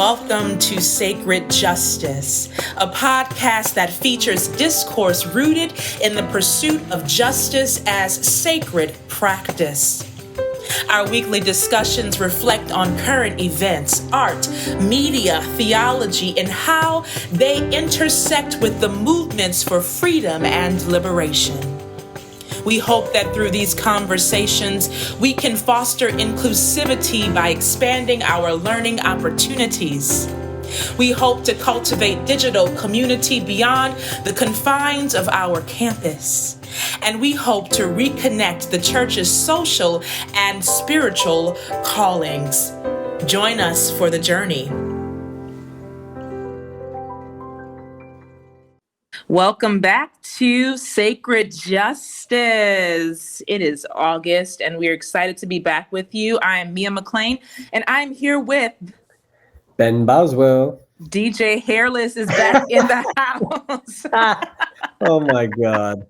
welcome to Sacred Justice, a podcast that features discourse rooted in the pursuit of justice as sacred practice. Our weekly discussions reflect on current events, art, media, theology, and how they intersect with the movements for freedom and liberation. We hope that through these conversations, we can foster inclusivity by expanding our learning opportunities. We hope to cultivate digital community beyond the confines of our campus. And we hope to reconnect the church's social and spiritual callings. Join us for the journey. Welcome back to Sacred Justice. It is August, and we're excited to be back with you. I am Mia McLean, and I'm here with Ben Boswell. DJ Hairless is back in the house. Oh my God.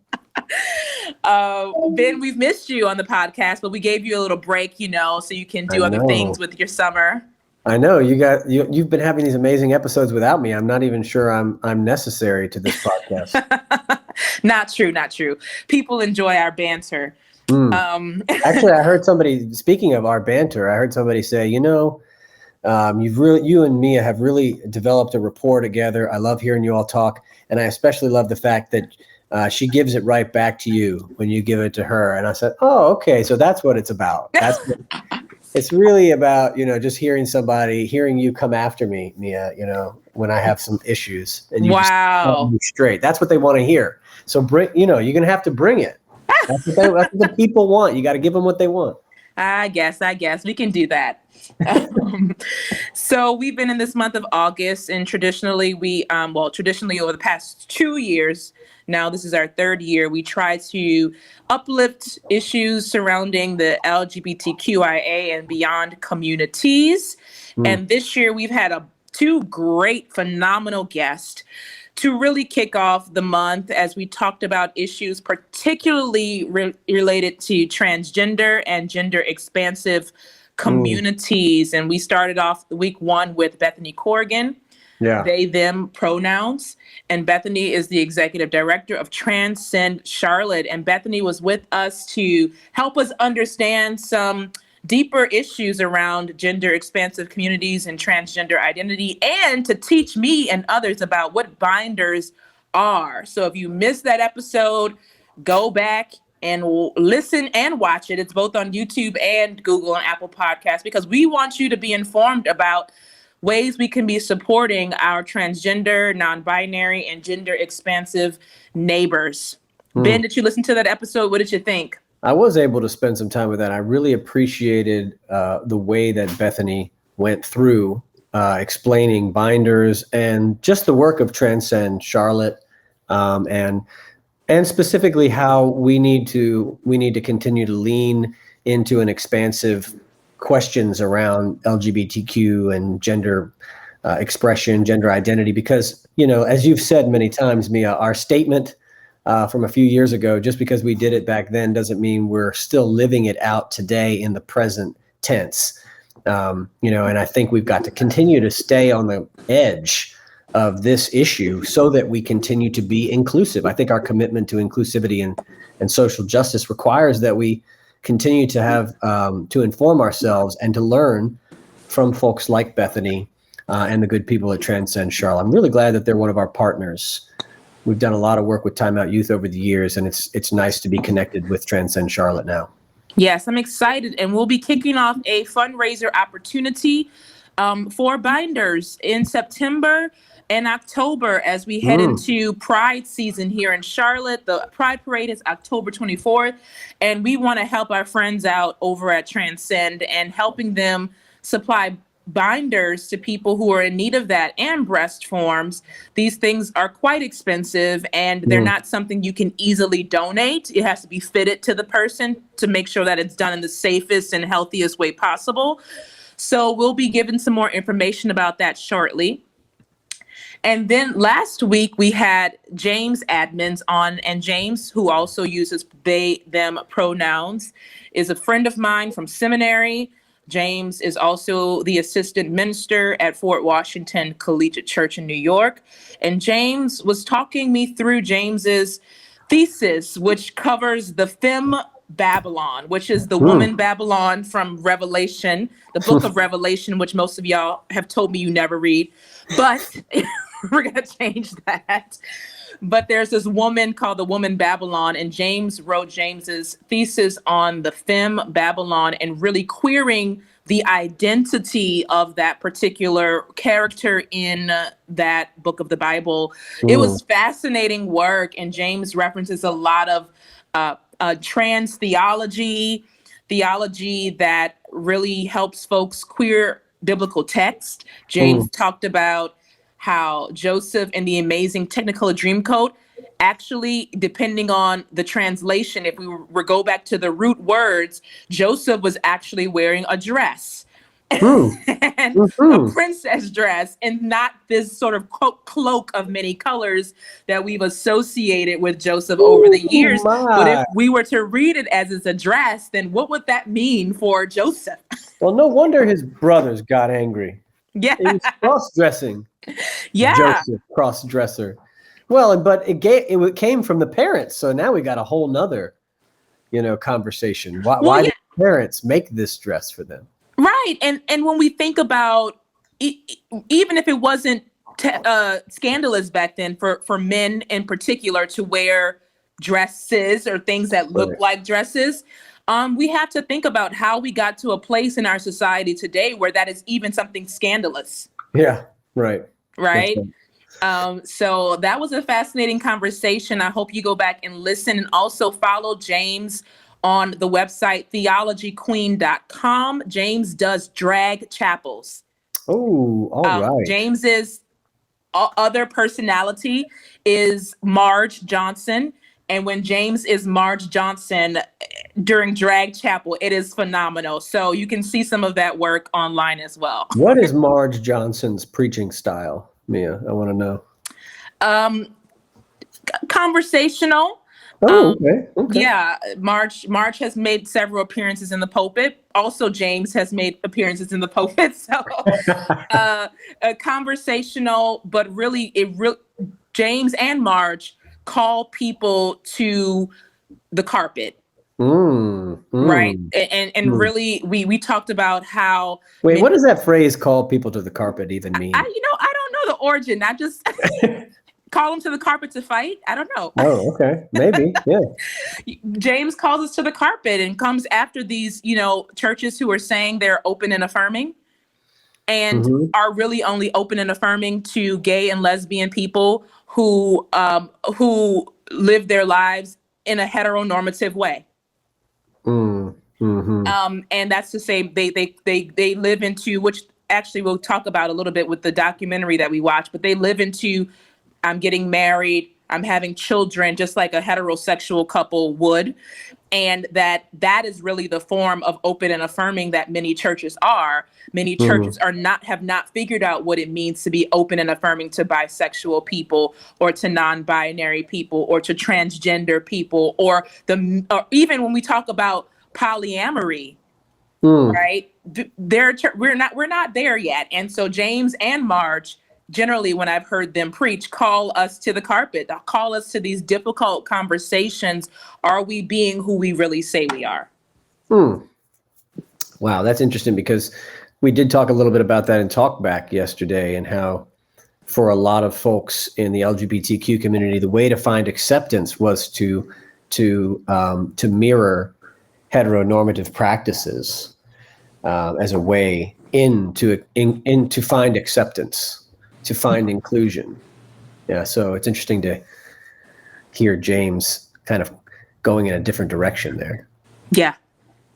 Ben, we've missed you on the podcast, but we gave you a little break, so you can do other things with your summer. I know you've been having these amazing episodes without me. I'm not even sure I'm necessary to this podcast. Not true. People enjoy our banter. Actually, I heard somebody, speaking of our banter, I heard somebody say, you and Mia have really developed a rapport together. I love hearing you all talk, and I especially love the fact that she gives it right back to you when you give it to her. And I said, oh, okay, so that's what it's about. It's really about, just hearing you come after me, Mia, when I have some issues, and you just set me straight. That's what they want to hear. So you're going to have to bring it. That's what the people want. You got to give them what they want. I guess we can do that. So we've been in this month of August, and traditionally over the past 2 years, now this is our third year, we try to uplift issues surrounding the LGBTQIA and beyond communities. And this year we've had two great, phenomenal guests to really kick off the month as we talked about issues particularly related to transgender and gender expansive communities. And we started off week one with Bethany Corrigan, they, them pronouns. And Bethany is the executive director of Transcend Charlotte. And Bethany was with us to help us understand some deeper issues around gender expansive communities and transgender identity, and to teach me and others about what binders are. So if you missed that episode, go back and listen and watch it. It's both on YouTube and Google and Apple Podcasts, because we want you to be informed about ways we can be supporting our transgender, non-binary, and gender expansive neighbors. Ben, did you listen to that episode? What did you think? I was able to spend some time with that. I really appreciated the way that Bethany went through explaining binders and just the work of Transcend Charlotte, and specifically how we need to continue to lean into an expansive questions around LGBTQ and gender expression, gender identity, because, as you've said many times, Mia, our statement from a few years ago, just because we did it back then doesn't mean we're still living it out today in the present tense. And I think we've got to continue to stay on the edge of this issue so that we continue to be inclusive. I think our commitment to inclusivity and social justice requires that we continue to have to inform ourselves and to learn from folks like Bethany and the good people at Transcend Charlotte. I'm really glad that they're one of our partners. We've done a lot of work with Time Out Youth over the years, and it's nice to be connected with Transcend Charlotte now. Yes, I'm excited, and we'll be kicking off a fundraiser opportunity for binders in September and October as we head into Pride season here in Charlotte. The Pride Parade is October 24th, and we want to help our friends out over at Transcend and helping them supply binders to people who are in need of that, and breast forms. These things are quite expensive, and they're not something you can easily donate. It has to be fitted to the person to make sure that it's done in the safest and healthiest way possible. So we'll be giving some more information about that shortly. And then last week we had James Admins on, and James, who also uses they, them pronouns, is a friend of mine from seminary. James is also the assistant minister at Fort Washington Collegiate Church in New York. And James was talking me through James's thesis, which covers the femme Babylon, which is the woman Babylon from Revelation, the book of Revelation, which most of y'all have told me you never read. But we're going to change that. But there's this woman called the woman Babylon, and James wrote James's thesis on the femme Babylon and really queering the identity of that particular character in that book of the Bible. It was fascinating work, and James references a lot of trans theology that really helps folks queer biblical text. James talked about how Joseph in the Amazing Technicolor Dreamcoat, actually, depending on the translation, if we were go back to the root words, Joseph was actually wearing a dress and a princess dress, and not this sort of cloak of many colors that we've associated with Joseph over the years. But if we were to read it as it's a dress, then what would that mean for Joseph? Well, no wonder his brothers got angry. Yeah. He was cross-dressing. Yeah. Joseph, cross-dresser. Well, but it came from the parents, so now we got a whole nother, conversation. Why did parents make this dress for them? Right, and when we think about, even if it wasn't scandalous back then for men in particular to wear dresses or things that look like dresses, we have to think about how we got to a place in our society today where that is even something scandalous. Yeah, right. Right. So that was a fascinating conversation. I hope you go back and listen, and also follow James on the website theologyqueen.com. James does drag chapels. Oh, all right. James's other personality is Marge Johnson. And when James is Marge Johnson during drag chapel, it is phenomenal. So you can see some of that work online as well. What is Marge Johnson's preaching style, Mia? I want to know. Conversational. Oh, okay. Yeah, Marge has made several appearances in the pulpit. Also, James has made appearances in the pulpit. So, conversational, but really, James and Marge call people to the carpet. Right. And really, we talked about how. Wait, what does that phrase "call people to the carpet" even mean? I don't know the origin. I just call them to the carpet to fight. I don't know. Oh, okay. Maybe. Yeah. James calls us to the carpet and comes after these, churches who are saying they're open and affirming and are really only open and affirming to gay and lesbian people who live their lives in a heteronormative way. And that's to say they live into, which actually we'll talk about a little bit with the documentary that we watched, but they live into, I'm getting married, I'm having children, just like a heterosexual couple would. And that is really the form of open and affirming that many churches are. Many churches have not figured out what it means to be open and affirming to bisexual people, or to non-binary people, or to transgender people, or even when we talk about polyamory, right? We're not there yet. And so James and Marge, generally, when I've heard them preach, call us to the carpet, call us to these difficult conversations. Are we being who we really say we are? Wow, that's interesting, because we did talk a little bit about that in Talkback yesterday, and how for a lot of folks in the LGBTQ community, the way to find acceptance was to mirror heteronormative practices as a way to find acceptance, to find inclusion. Yeah, so it's interesting to hear James kind of going in a different direction there. Yeah.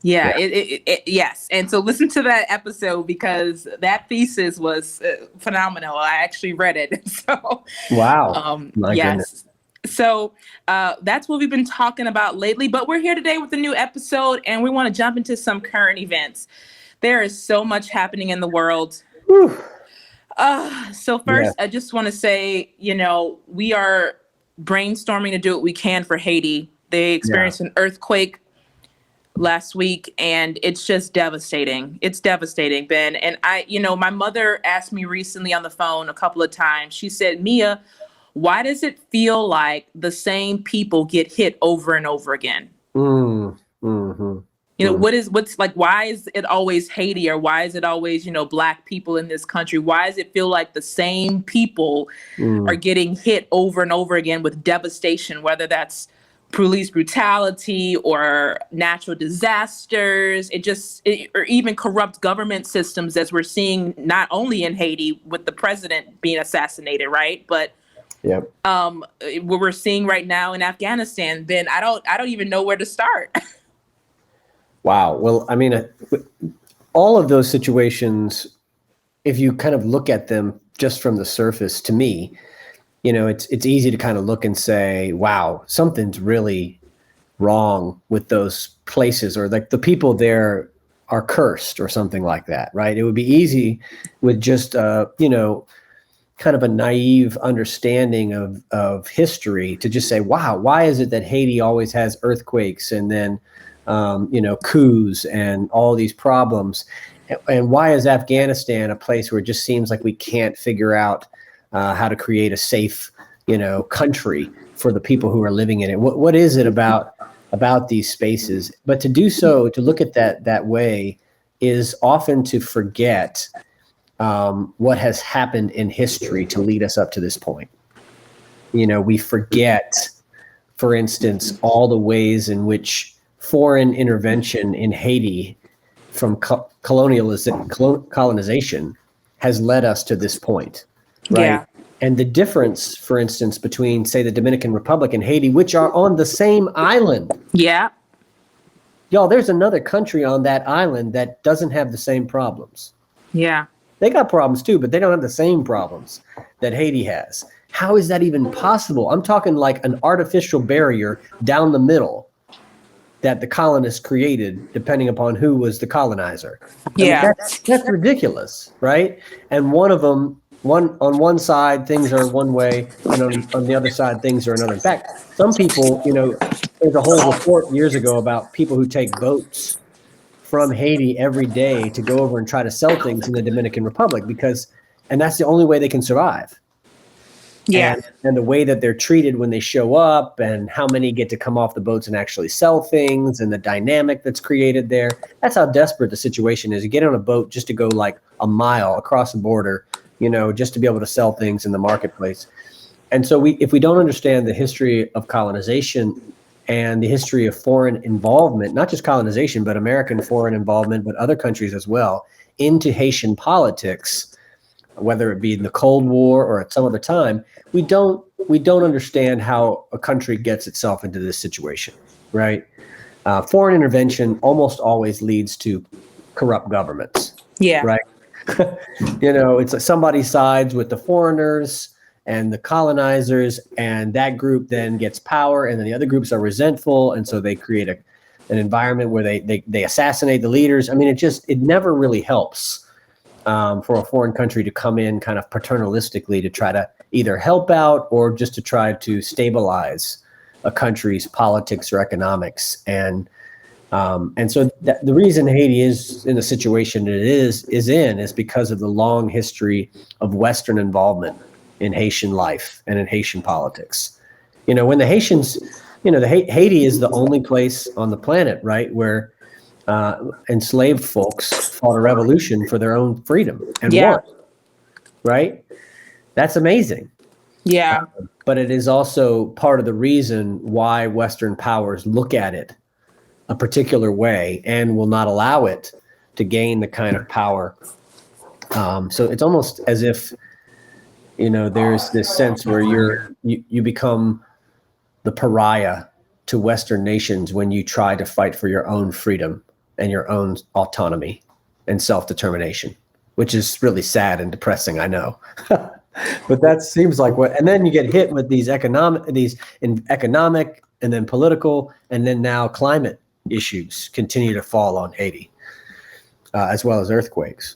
Yes. And so listen to that episode, because that thesis was phenomenal. I actually read it. So wow. My goodness. So that's what we've been talking about lately. But we're here today with a new episode, and we want to jump into some current events. There is so much happening in the world. So first, I just want to say, we are brainstorming to do what we can for Haiti. They experienced an earthquake last week, and it's just devastating. It's devastating, Ben. And my mother asked me recently on the phone a couple of times. She said, Mia, why does it feel like the same people get hit over and over again? Mm, hmm What's like, why is it always Haiti, or why is it always, Black people in this country? Why does it feel like the same people are mm. getting hit over and over again with devastation, whether that's police brutality or natural disasters, or even corrupt government systems, as we're seeing not only in Haiti with the president being assassinated, right? But Yep. what we're seeing right now in Afghanistan. Then I don't even know where to start. Wow. Well, I mean, all of those situations, if you kind of look at them just from the surface, to me, it's easy to kind of look and say, wow, something's really wrong with those places, or like the people there are cursed or something like that, right? It would be easy with just, kind of a naive understanding of history to just say, wow, why is it that Haiti always has earthquakes and then, coups and all these problems? And why is Afghanistan a place where it just seems like we can't figure out how to create a safe, country for the people who are living in it? What is it about these spaces? But to do so, to look at that way, is often to forget what has happened in history to lead us up to this point. We forget, for instance, all the ways in which foreign intervention in Haiti from colonization has led us to this point, right? Yeah. And the difference, for instance, between, say, the Dominican Republic and Haiti, which are on the same island. Yeah. Y'all, there's another country on that island that doesn't have the same problems. Yeah. They got problems too, but they don't have the same problems that Haiti has. How is that even possible? I'm talking like an artificial barrier down the middle that the colonists created, depending upon who was the colonizer. Yeah. That's ridiculous, right? And one of them, on one side, things are one way, and on the other side, things are another. In fact, some people, there's a whole report years ago about people who take boats from Haiti every day to go over and try to sell things in the Dominican Republic and that's the only way they can survive. Yeah. And the way that they're treated when they show up, and how many get to come off the boats and actually sell things, and the dynamic that's created there. That's how desperate the situation is. You get on a boat just to go like a mile across the border, just to be able to sell things in the marketplace. And so if we don't understand the history of colonization and the history of foreign involvement, not just colonization, but American foreign involvement, but other countries as well, into Haitian politics, whether it be in the Cold War or at some other time, we don't understand how a country gets itself into this situation, right? Foreign intervention almost always leads to corrupt governments. Yeah. Right. It's like somebody sides with the foreigners and the colonizers, and that group then gets power, and then the other groups are resentful, and so they create an environment where they assassinate the leaders. I mean, it never really helps for a foreign country to come in kind of paternalistically to try to either help out or just to try to stabilize a country's politics or economics. And so the reason Haiti is in the situation it is because of the long history of Western involvement in Haitian life and in Haitian politics. When the Haitians, Haiti is the only place on the planet, right, where enslaved folks fought a revolution for their own freedom and won, right? That's amazing. Yeah. But it is also part of the reason why Western powers look at it a particular way and will not allow it to gain the kind of power. So it's almost as if, there's this sense where you become the pariah to Western nations when you try to fight for your own freedom and your own autonomy and self-determination, which is really sad and depressing, I know. But that seems like and then you get hit with these economic and then political, and then now climate issues continue to fall on Haiti, as well as earthquakes.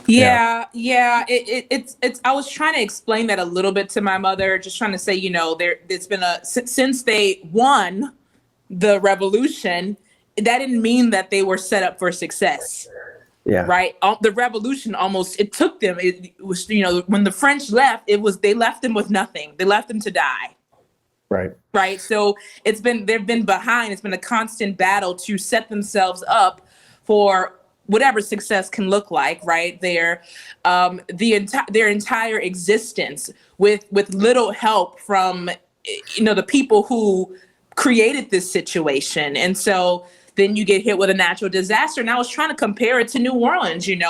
Yeah. It's I was trying to explain that a little bit to my mother, just trying to say, it's been since they won the revolution, that didn't mean that they were set up for success. Yeah. Right. The revolution almost, it took them, it was, when the French left, they left them with nothing. They left them to die. Right. Right. So they've been behind. It's been a constant battle to set themselves up for whatever success can look like. Right. Their entire existence with little help from, the people who created this situation. And so then you get hit with a natural disaster. And I was trying to compare it to New Orleans. In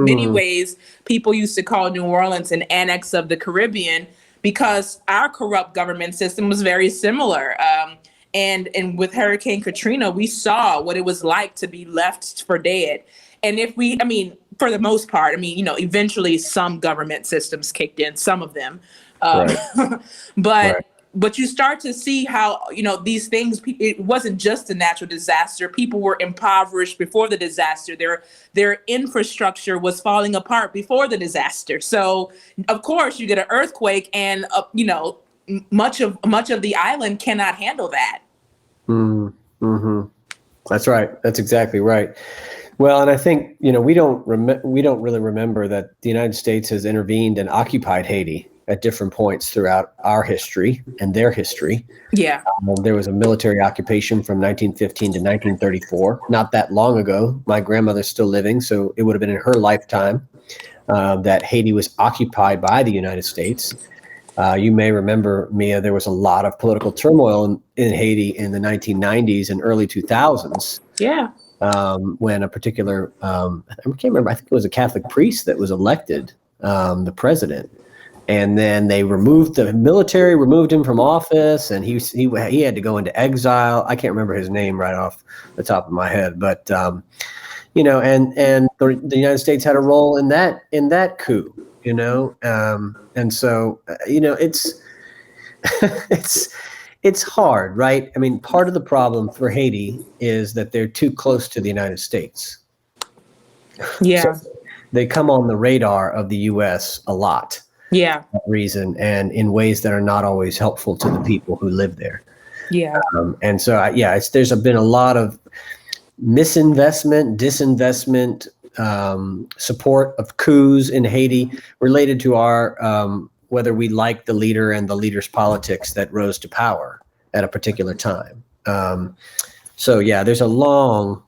many ways, people used to call New Orleans an annex of the Caribbean, because our corrupt government system was very similar. And with Hurricane Katrina, we saw what it was like to be left for dead. And for the most part, eventually some government systems kicked in, some of them. Right. But Right. but you start to see how, these things, it wasn't just a natural disaster. People were impoverished before the disaster. Their infrastructure was falling apart before the disaster. So of course you get an earthquake, and much of the island cannot handle that. Mm-hmm. That's right. That's exactly right. Well, and I think, we don't really remember that the United States has intervened and occupied Haiti at different points throughout our history and their history. Yeah. There was a military occupation from 1915 to 1934, not that long ago. My grandmother's still living, so it would have been in her lifetime that Haiti was occupied by the United States. You may remember, Mia, there was a lot of political turmoil in Haiti in the 1990s and early 2000s. Yeah. When a particular, I can't remember, I think it was a Catholic priest that was elected the president. And then the military removed him from office, and he had to go into exile. I can't remember his name right off the top of my head, but and the United States had a role in that coup, and so it's hard, right? I mean, part of the problem for Haiti is that they're too close to the United States. Yeah. So they come on the radar of the U.S. a lot. Yeah. For that reason, and in ways that are not always helpful to the people who live there. Yeah. And so, there's been a lot of misinvestment, disinvestment, support of coups in Haiti related to our whether we like the leader and the leader's politics that rose to power at a particular time. There's a long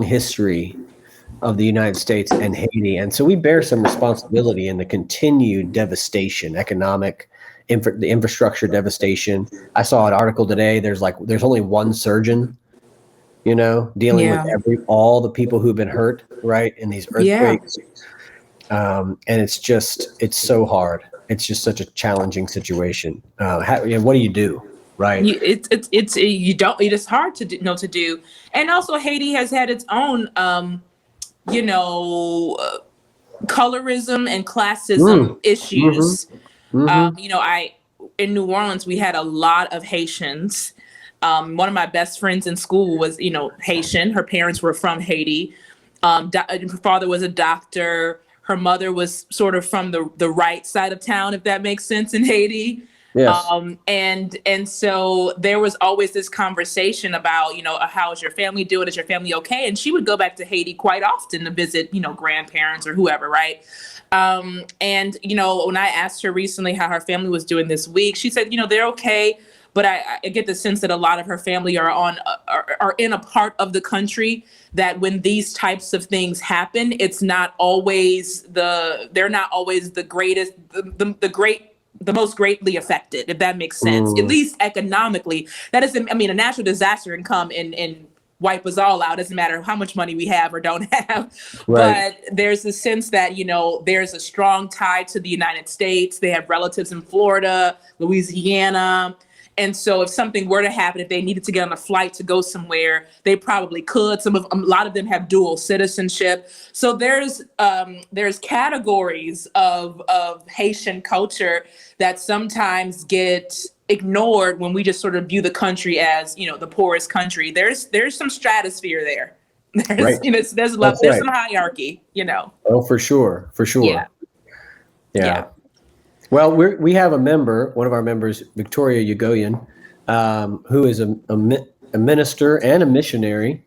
history of the United States and Haiti. And so we bear some responsibility in the continued devastation, economic, the infrastructure devastation. I saw an article today. There's only one surgeon, dealing with all the people who've been hurt, right, in these earthquakes. And it's so hard. It's just such a challenging situation. What do you do? Right. It's hard to know to do. And also Haiti has had its own, colorism and classism issues. In New Orleans, we had a lot of Haitians. One of my best friends in school was, Haitian. Her parents were from Haiti. Her father was a doctor. Her mother was sort of from the right side of town, if that makes sense, in Haiti. Yes. And so there was always this conversation about, how is your family doing? Is your family okay? And she would go back to Haiti quite often to visit, grandparents or whoever, right? And when I asked her recently how her family was doing this week, she said, they're okay. But I get the sense that a lot of her family are in a part of the country that when these types of things happen, it's not always they're not always the greatest, the most greatly affected, if that makes sense, at least economically. That isn't, a natural disaster can come and wipe us all out. It doesn't matter how much money we have or don't have. Right. But there's a sense that, there's a strong tie to the United States. They have relatives in Florida, Louisiana. And so if something were to happen, if they needed to get on a flight to go somewhere, they probably could. A lot of them have dual citizenship. So there's categories of Haitian culture that sometimes get ignored when we just sort of view the country as, the poorest country. There's some stratosphere there. There's some hierarchy, Oh, for sure. Yeah. Well, we have a member, one of our members, Victoria Ugoian, who is a minister and a missionary.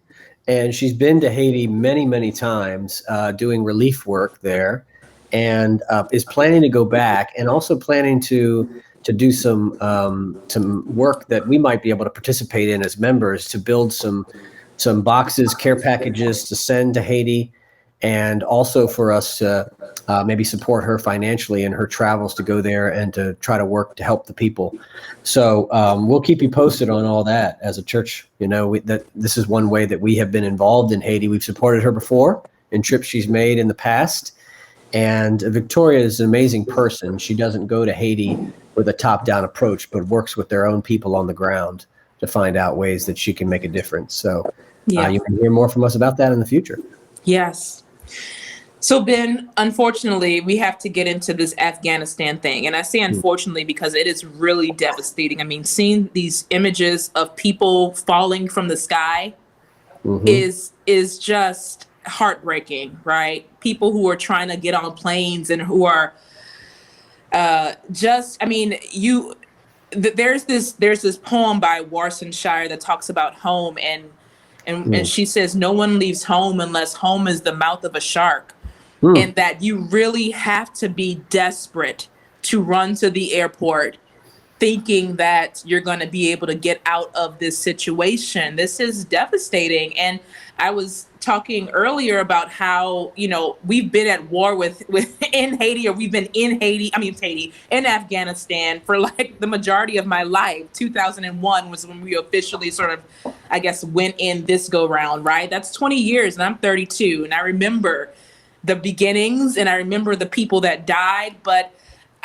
And she's been to Haiti many, many times doing relief work there, and is planning to go back, and also planning to do some work that we might be able to participate in as members, to build some boxes, care packages to send to Haiti, and also for us to maybe support her financially in her travels to go there and to try to work to help the people. So we'll keep you posted on all that as a church. That this is one way that we have been involved in Haiti. We've supported her before in trips she's made in the past. And Victoria is an amazing person. She doesn't go to Haiti with a top-down approach, but works with their own people on the ground to find out ways that she can make a difference. So you can hear more from us about that in the future. Yes. So, Ben, unfortunately, we have to get into this Afghanistan thing. And I say unfortunately because it is really devastating. I mean, seeing these images of people falling from the sky is just heartbreaking, right? People who are trying to get on planes and who are there's this poem by Warson Shire that talks about home, and she says, no one leaves home unless home is the mouth of a shark. And that you really have to be desperate to run to the airport thinking that you're going to be able to get out of this situation. This is devastating. And I was talking earlier about how, we've been at war with in Haiti, or we've been in in Afghanistan for like the majority of my life. 2001 was when we officially sort of, I guess, went in this go round, right? That's 20 years and I'm 32. And I remember the beginnings and I remember the people that died, but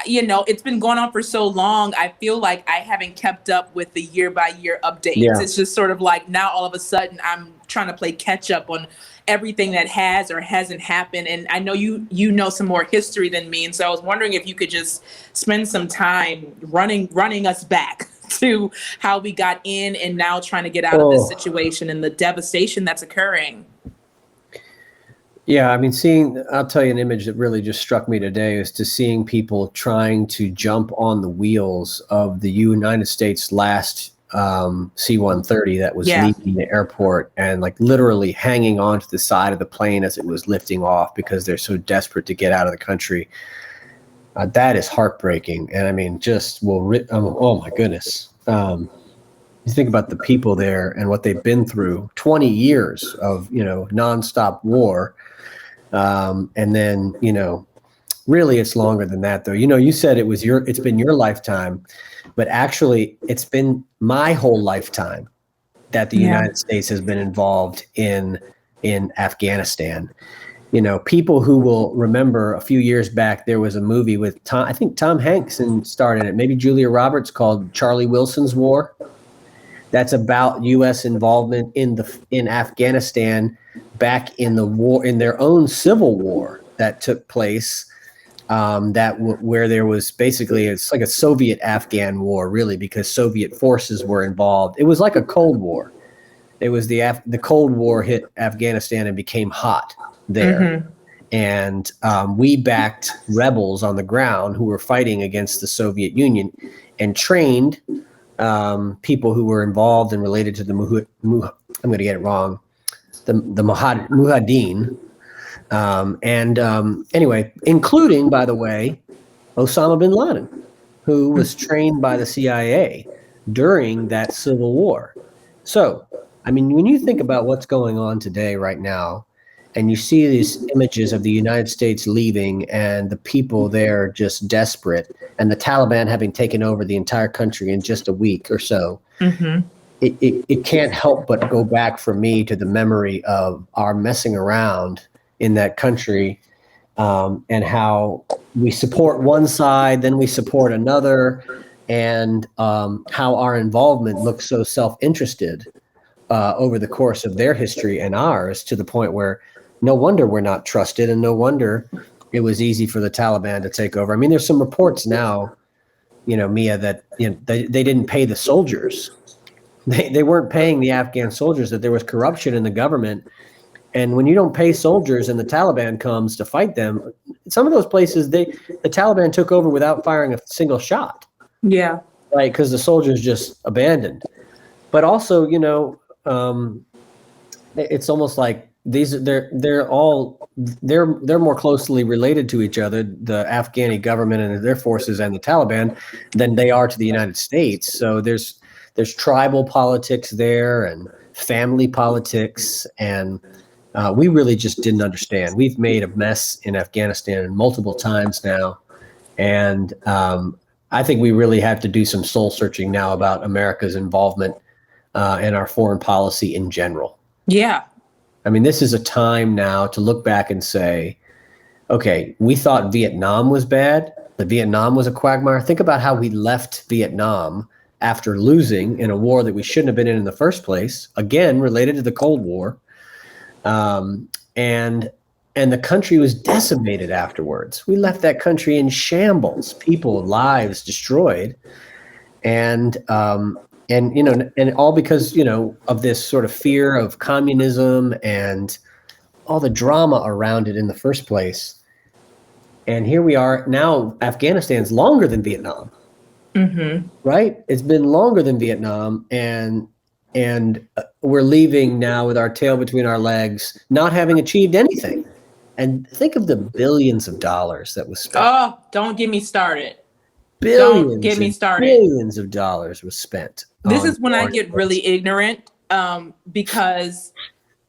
it's been going on for so long. I feel like I haven't kept up with the year by year updates. Yeah. It's just sort of like now all of a sudden I'm trying to play catch up on everything that has or hasn't happened. And I know you know some more history than me. And so I was wondering if you could just spend some time running us back to how we got in and now trying to get out of this situation and the devastation that's occurring. Yeah, I mean, I'll tell you an image that really just struck me today is to seeing people trying to jump on the wheels of the United States last C-130 that was leaving the airport, and like literally hanging onto the side of the plane as it was lifting off because they're so desperate to get out of the country. That is heartbreaking. And I mean, oh my goodness. You think about the people there and what they've been through, 20 years of, nonstop war. And then, really it's longer than that though. You said it's been your lifetime, but actually it's been my whole lifetime that the United States has been involved in Afghanistan. People who will remember a few years back, there was a movie with I think Tom Hanks starred in it, maybe Julia Roberts, called Charlie Wilson's War. That's about U.S. involvement in Afghanistan back in the war, in their own civil war that took place. Where there was basically, it's like a Soviet-Afghan war, really, because Soviet forces were involved. It was like a Cold War. It was the Cold War hit Afghanistan and became hot there, and we backed rebels on the ground who were fighting against the Soviet Union, and trained people who were involved and related to the I'm going to get it wrong, the Mujahideen. Anyway, including, by the way, Osama bin Laden, who was trained by the CIA during that civil war. So, I mean, when you think about what's going on today right now, and you see these images of the United States leaving and the people there just desperate, and the Taliban having taken over the entire country in just a week or so, it can't help but go back for me to the memory of our messing around in that country, and how we support one side, then we support another, and how our involvement looks so self-interested over the course of their history and ours, to the point where no wonder we're not trusted, and no wonder it was easy for the Taliban to take over. I mean, there's some reports now, Mia, that they didn't pay the soldiers. They weren't paying the Afghan soldiers, that there was corruption in the government. And when you don't pay soldiers and the Taliban comes to fight them, some of those places, the Taliban took over without firing a single shot. Yeah. right? Because the soldiers just abandoned. But also, it's almost like they're more closely related to each other, the Afghani government and their forces and the Taliban, than they are to the United States. So there's tribal politics there and family politics, and we really just didn't understand. We've made a mess in Afghanistan multiple times now, and I think we really have to do some soul searching now about America's involvement in our foreign policy in general. Yeah. I mean, this is a time now to look back and say, okay, we thought Vietnam was bad, that Vietnam was a quagmire. Think about how we left Vietnam after losing in a war that we shouldn't have been in the first place, again, related to the Cold War. And the country was decimated afterwards. We left that country in shambles, people, lives destroyed. And all because, of this sort of fear of communism and all the drama around it in the first place. And here we are now. Afghanistan's longer than Vietnam, right? It's been longer than Vietnam, and we're leaving now with our tail between our legs, not having achieved anything. And think of the billions of dollars that was spent. Oh, don't get me started. Billions, don't get me started. Billions of dollars was spent. This is when I get really ignorant, because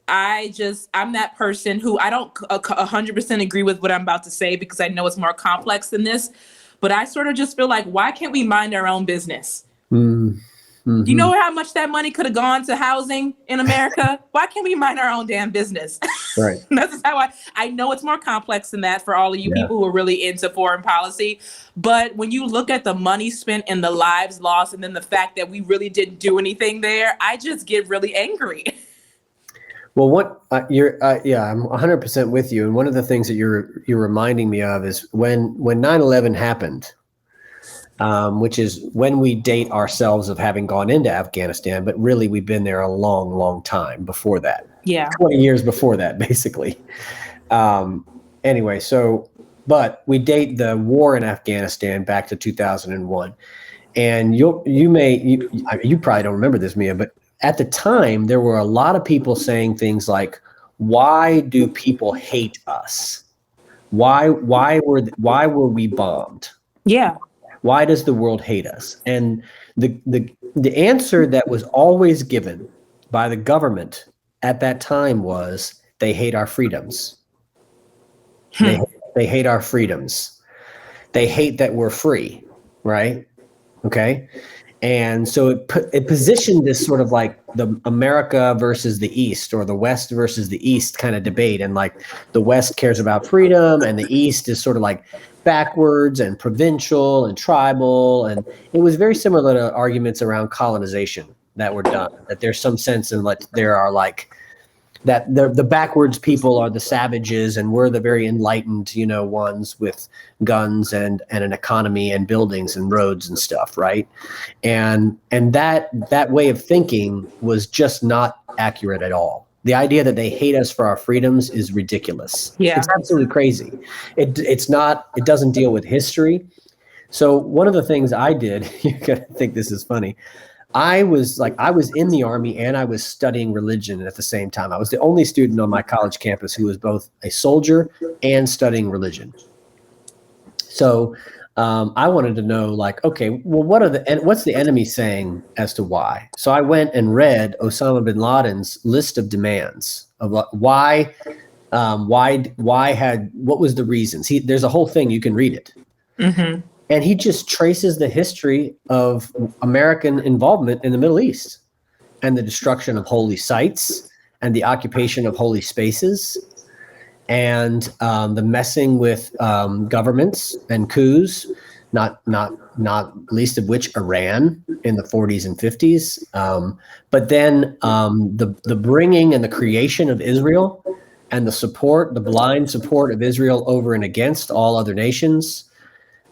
I'm that person who I don't 100% agree with what I'm about to say, because I know it's more complex than this, but I sort of just feel like, why can't we mind our own business? Do you know how much that money could have gone to housing in America? Why can't we mind our own damn business? Right. That's how I know it's more complex than that for all of you people who are really into foreign policy. But when you look at the money spent and the lives lost, and then the fact that we really didn't do anything there, I just get really angry. Well, I'm 100% with you. And one of the things that you're reminding me of is when 9/11 happened, which is when we date ourselves of having gone into Afghanistan, but really we've been there a long, long time before that. Yeah. 20 years before that, basically. Anyway, but we date the war in Afghanistan back to 2001. And you probably don't remember this, Mia, but at the time, there were a lot of people saying things like, why do people hate us? Why were we bombed? Yeah. Why does the world hate us? And the answer that was always given by the government at that time was, they hate our freedoms. They hate our freedoms. They hate that we're free, right? Okay. And so it positioned this sort of like the America versus the East, or the West versus the East kind of debate. And like the West cares about freedom, and the East is sort of like backwards and provincial and tribal. And it was very similar to arguments around colonization that were done, that there's some sense in like there are like that the backwards people are the savages, and we're the very enlightened, ones with guns and an economy and buildings and roads and stuff, right? And that way of thinking was just not accurate at all. The idea that they hate us for our freedoms is ridiculous. Yeah. It's absolutely crazy. It doesn't deal with history. So one of the things I did, you're gonna think this is funny, I was in the Army and I was studying religion at the same time. I was the only student on my college campus who was both a soldier and studying religion. So I wanted to know, like, okay, well, what's the enemy saying as to why? So I went and read Osama bin Laden's list of demands of what was the reasons. There's a whole thing, you can read it. Mm-hmm. And he just traces the history of American involvement in the Middle East, and the destruction of holy sites, and the occupation of holy spaces, and the messing with governments and coups, not least of which Iran in the 40s and 50s. But then the bringing and the creation of Israel, and the blind support of Israel over and against all other nations.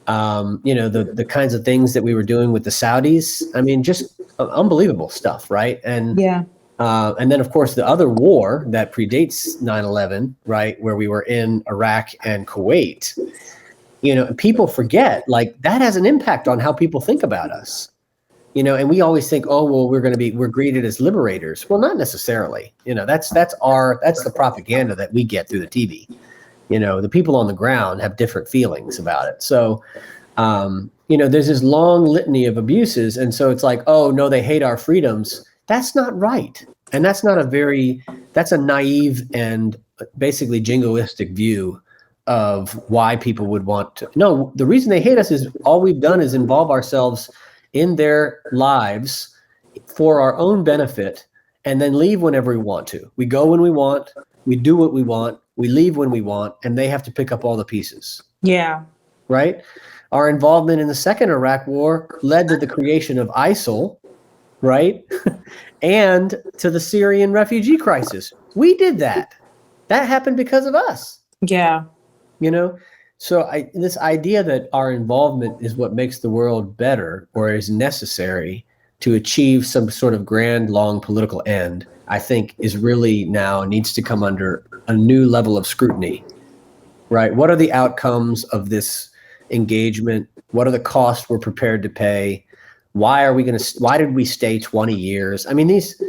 The kinds of things that we were doing with the Saudis. I mean, just unbelievable stuff, right? And and then, of course, the other war that predates 9/11, right, where we were in Iraq and Kuwait. People forget, like, that has an impact on how people think about us. And we always think, oh, well, we're greeted as liberators. Well, not necessarily. That's the propaganda that we get through the TV. The people on the ground have different feelings about it. So, there's this long litany of abuses. And so it's like, oh, no, they hate our freedoms. That's not right. And that's a naive and basically jingoistic view of why people would want to. No, the reason they hate us is all we've done is involve ourselves in their lives for our own benefit and then leave whenever we want to. We go when we want, we do what we want, we leave when we want, and they have to pick up all the pieces. Yeah. Right? Our involvement in the second Iraq war led to the creation of ISIL, right? And to the Syrian refugee crisis. We did that. That happened because of us. Yeah. So this idea that our involvement is what makes the world better or is necessary to achieve some sort of grand, long political end, I think is really now needs to come under a new level of scrutiny, right? What are the outcomes of this engagement? What are the costs we're prepared to pay? Why did we stay 20 years? I mean, these,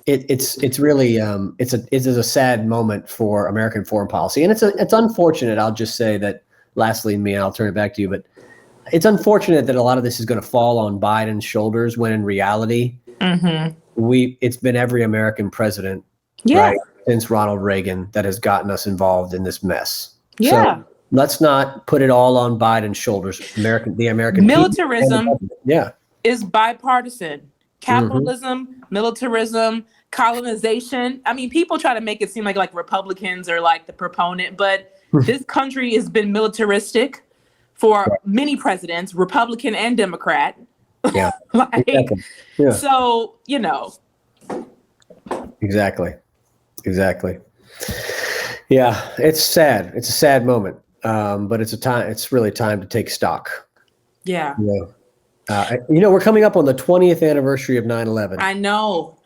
it's really it is a sad moment for American foreign policy, and it's unfortunate. I'll just say that lastly, I'll turn it back to you, but it's unfortunate that a lot of this is going to fall on Biden's shoulders when in reality, it's been every American president, right, since Ronald Reagan that has gotten us involved in this mess. Yeah. So let's not put it all on Biden's shoulders. The American militarism people, is bipartisan. Capitalism, militarism, colonization. I mean, people try to make it seem like Republicans are like the proponent, but this country has been militaristic for many presidents, Republican and Democrat. Yeah. So, Exactly. Yeah, it's sad. It's a sad moment. But it's really time to take stock. Yeah. We're coming up on the 20th anniversary of 9/11. I know.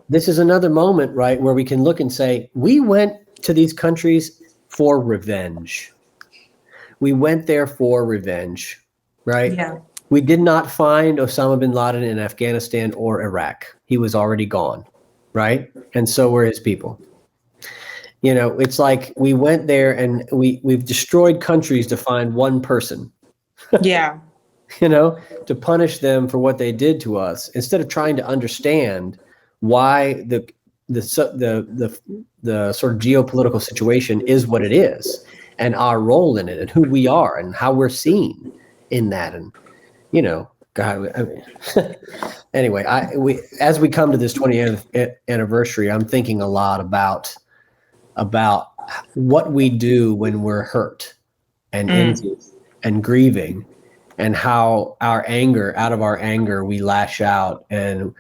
This is another moment, right, where we can look and say, we went to these countries for revenge. We went there for revenge, right? Yeah. We did not find Osama bin Laden in Afghanistan or Iraq. He was already gone, right? And so were his people. It's like we went there and we've destroyed countries to find one person. Yeah. To punish them for what they did to us, instead of trying to understand why the sort of geopolitical situation is what it is, and our role in it, and who we are, and how we're seen in that, and God. I mean, anyway, as we come to this 20th anniversary, I'm thinking a lot about what we do when we're hurt and injured and grieving. And how out of our anger, we lash out. And,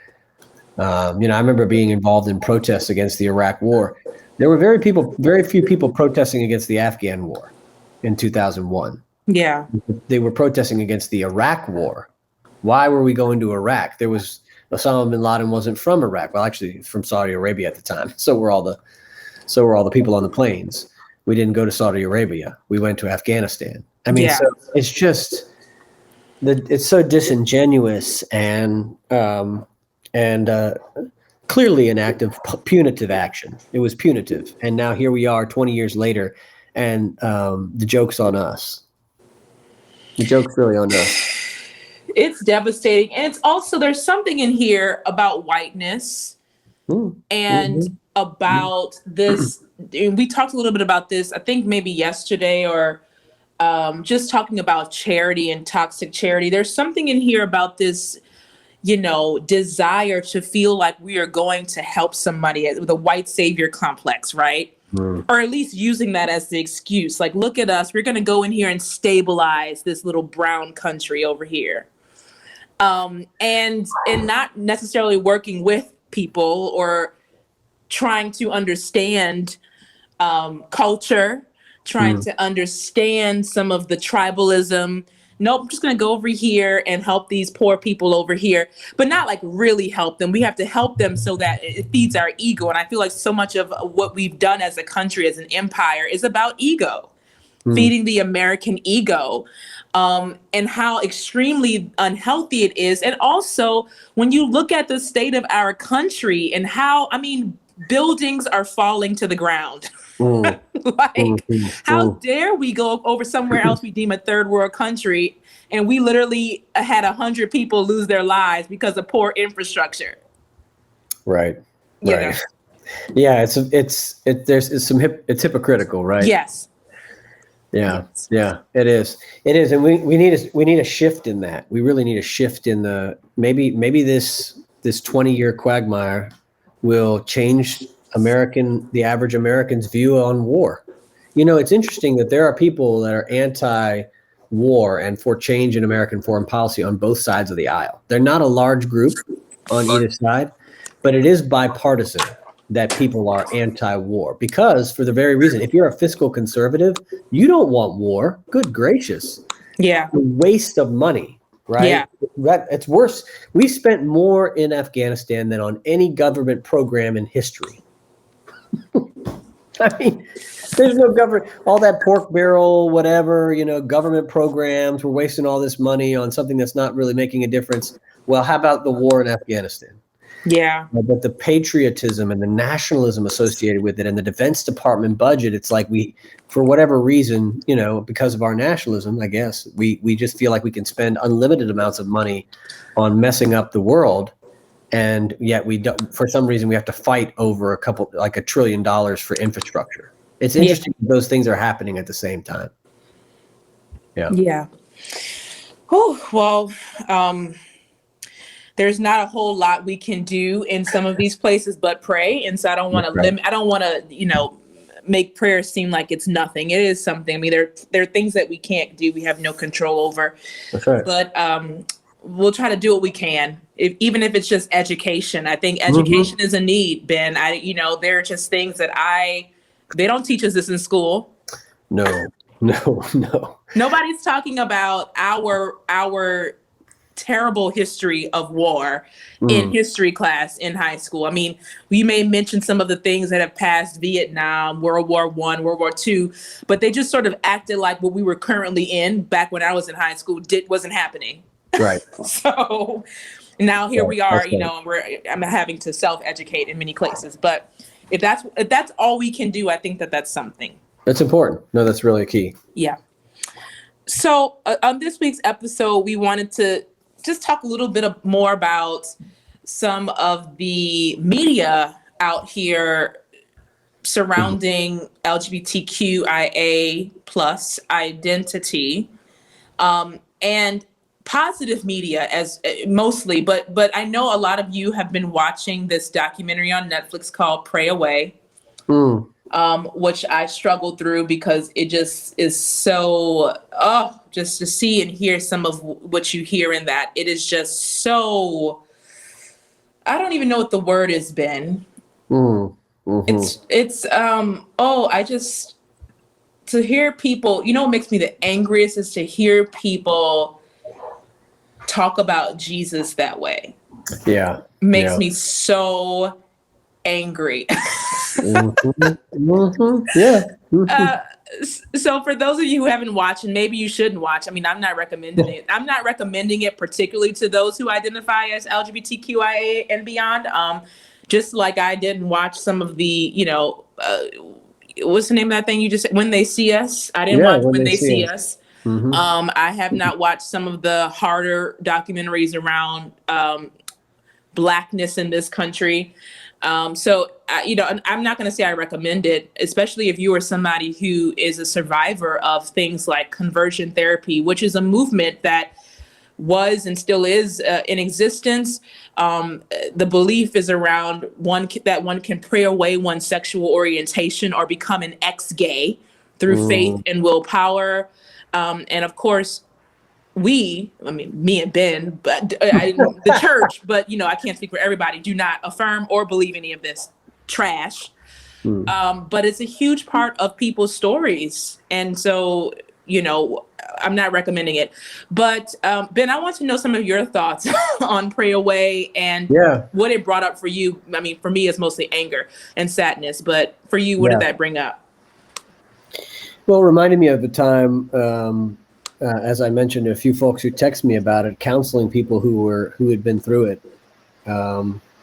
I remember being involved in protests against the Iraq war. There were very few people protesting against the Afghan war in 2001. Yeah. They were protesting against the Iraq war. Why were we going to Iraq? Osama bin Laden wasn't from Iraq. Well, actually from Saudi Arabia at the time. So were all the people on the planes. We didn't go to Saudi Arabia. We went to Afghanistan. I mean, so it's just... it's so disingenuous and clearly an act of punitive action. It was punitive, and now here we are, 20 years later, and the joke's on us. The joke's really on us. It's devastating, and it's also there's something in here about whiteness and about this. And we talked a little bit about this, I think maybe yesterday or. Just talking about charity and toxic charity, there's something in here about this, desire to feel like we are going to help somebody with a white savior complex, right? Or at least using that as the excuse. Like, look at us, we're going to go in here and stabilize this little brown country over here. And not necessarily working with people or trying to understand culture, trying to understand some of the tribalism. Nope, I'm just going to go over here and help these poor people over here, but not like really help them. We have to help them so that it feeds our ego. And I feel like so much of what we've done as a country, as an empire, is about ego. feeding the American ego, and how extremely unhealthy it is. And also, when you look at the state of our country and how, I mean, buildings are falling to the ground. Like, how dare we go over somewhere else we deem a third world country, and we literally had 100 people lose their lives because of poor infrastructure. Right. You Right. know? Yeah. It's hypocritical, right? Yes. Yeah. Yes. Yeah. It is. It is. And we need a shift in that. We really need a shift in maybe this 20-year quagmire will change the average American's view on war. You know, it's interesting that there are people that are anti-war and for change in American foreign policy on both sides of the aisle. They're not a large group on either side, but it is bipartisan that people are anti-war, because for the very reason, if you're a fiscal conservative, you don't want war. Good gracious. Yeah. The waste of money, right? Yeah. It's worse. We spent more in Afghanistan than on any government program in history. I mean, there's no government, all that pork barrel, whatever, government programs. We're wasting all this money on something that's not really making a difference. Well, how about the war in Afghanistan? Yeah. But the patriotism and the nationalism associated with it, and the Defense Department budget, it's like for whatever reason, because of our nationalism, I guess, we just feel like we can spend unlimited amounts of money on messing up the world. And yet we don't, for some reason, we have to fight over $1 trillion for infrastructure. It's interesting that those things are happening at the same time. Yeah. Yeah. Oh, well, there's not a whole lot we can do in some of these places but pray. And so I don't want to make prayer seem like it's nothing. It is something. I mean, there are things that we can't do. We have no control over. That's right. But we'll try to do what we can, even if it's just education. I think education is a need, Ben. There are just things that they don't teach us this in school. No. Nobody's talking about our terrible history of war in history class in high school. I mean, we may mention some of the things that have passed: Vietnam, World War I, World War II, but they just sort of acted like what we were currently in back when I was in high school wasn't happening. Right. So now here we are, and I'm having to self-educate in many places. But if that's all we can do, I think that's something. That's important. No, that's really key. Yeah. So on this week's episode, we wanted to just talk a little bit more about some of the media out here surrounding LGBTQIA plus identity, and positive media as mostly, but I know a lot of you have been watching this documentary on Netflix called Pray Away, which I struggled through because it just is so, just to see and hear some of what you hear in that. It is just so, I don't even know what the word is, Ben. It's to hear people, what makes me the angriest is to hear people talk about Jesus that way. Yeah. Makes me so angry. Yeah. So for those of you who haven't watched, and maybe you shouldn't watch, I mean, I'm not recommending it. I'm not recommending it particularly to those who identify as LGBTQIA and beyond. Just like I didn't watch some of the, what's the name of that thing you just said? When They See Us. I didn't watch When They See Us. I have not watched some of the harder documentaries around Blackness in this country. So I'm not going to say I recommend it, especially if you are somebody who is a survivor of things like conversion therapy, which is a movement that was and still is in existence. The belief is around that one can pray away one's sexual orientation or become an ex-gay through faith and willpower. And of course, me and Ben, but the church, but I can't speak for everybody, do not affirm or believe any of this trash. But it's a huge part of people's stories. And so, I'm not recommending it. But Ben, I want to know some of your thoughts on Pray Away and what it brought up for you. I mean, for me, it's mostly anger and sadness. But for you, what did that bring up? Well, it reminded me of the time, as I mentioned, a few folks who text me about it, counseling people who had been through it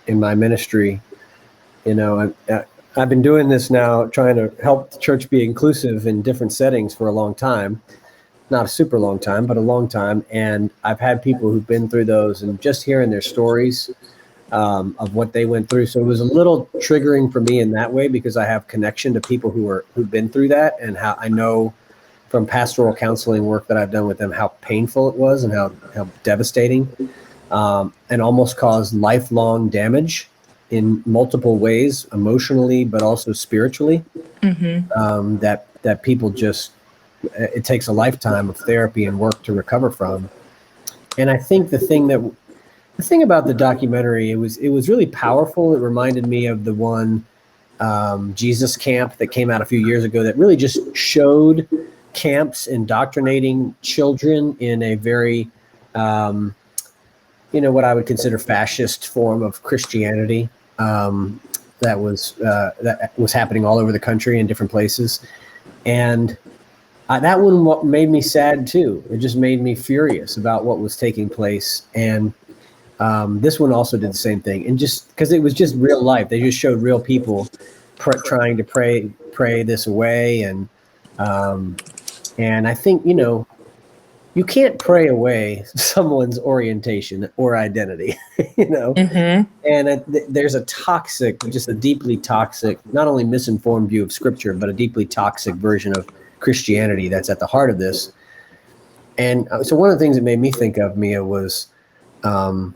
in my ministry. I've been doing this now, trying to help the church be inclusive in different settings for a long time. Not a super long time, but a long time. And I've had people who've been through those, and just hearing their stories of what they went through. So it was a little triggering for me in that way, because I have connection to people who've been through that, and how I know from pastoral counseling work that I've done with them how painful it was and how devastating, and almost caused lifelong damage in multiple ways, emotionally, but also spiritually. That people just, it takes a lifetime of therapy and work to recover from. And I think the thing about the documentary, it was really powerful. It reminded me of the one Jesus Camp that came out a few years ago, that really just showed camps indoctrinating children in a very, what I would consider fascist form of Christianity, that was happening all over the country in different places. And that one made me sad too. It just made me furious about what was taking place. And this one also did the same thing. And just because it was just real life, they just showed real people trying to pray this away. And I think, you can't pray away someone's orientation or identity, and there's just a deeply toxic, not only misinformed view of Scripture, but a deeply toxic version of Christianity that's at the heart of this. And so one of the things that made me think of, Mia, was, God,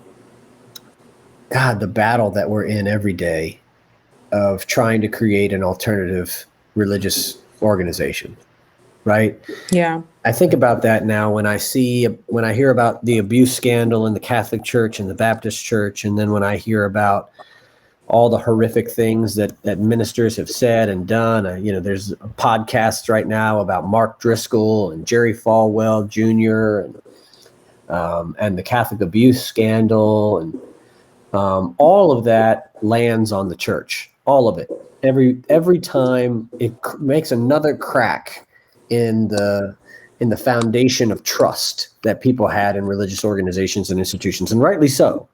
the battle that we're in every day of trying to create an alternative religious organization, right? Yeah. I think about that now when I hear about the abuse scandal in the Catholic Church and the Baptist Church, and then when I hear about all the horrific things that ministers have said and done. There's podcasts right now about Mark Driscoll and Jerry Falwell Jr. and the Catholic abuse scandal, and all of that lands on the church. All of it. Every time it makes another crack in the foundation of trust that people had in religious organizations and institutions, and rightly so.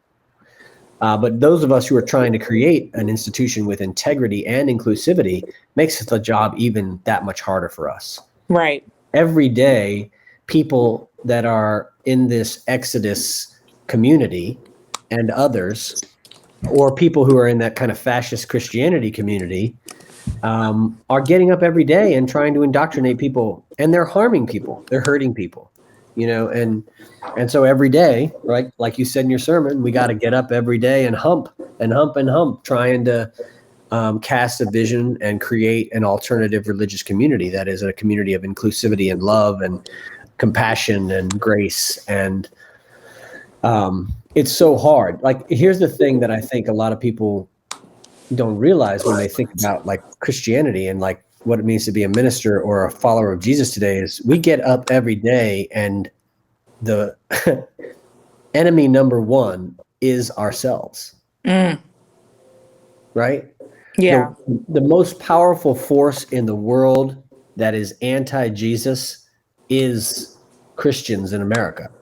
But those of us who are trying to create an institution with integrity and inclusivity makes the job even that much harder for us. Right. Every day, people that are in this Exodus community and others, or people who are in that kind of fascist Christianity community, are getting up every day and trying to indoctrinate people, and they're harming people. They're hurting people, and so every day, right, like you said in your sermon, we got to get up every day and hump, trying to cast a vision and create an alternative religious community that is a community of inclusivity and love and compassion and grace. And it's so hard. Like, here's the thing that I think a lot of people don't realize when they think about like Christianity and like what it means to be a minister or a follower of Jesus today, is we get up every day and the enemy number one is ourselves. Right? Yeah. The most powerful force in the world that is anti-Jesus is Christians in America.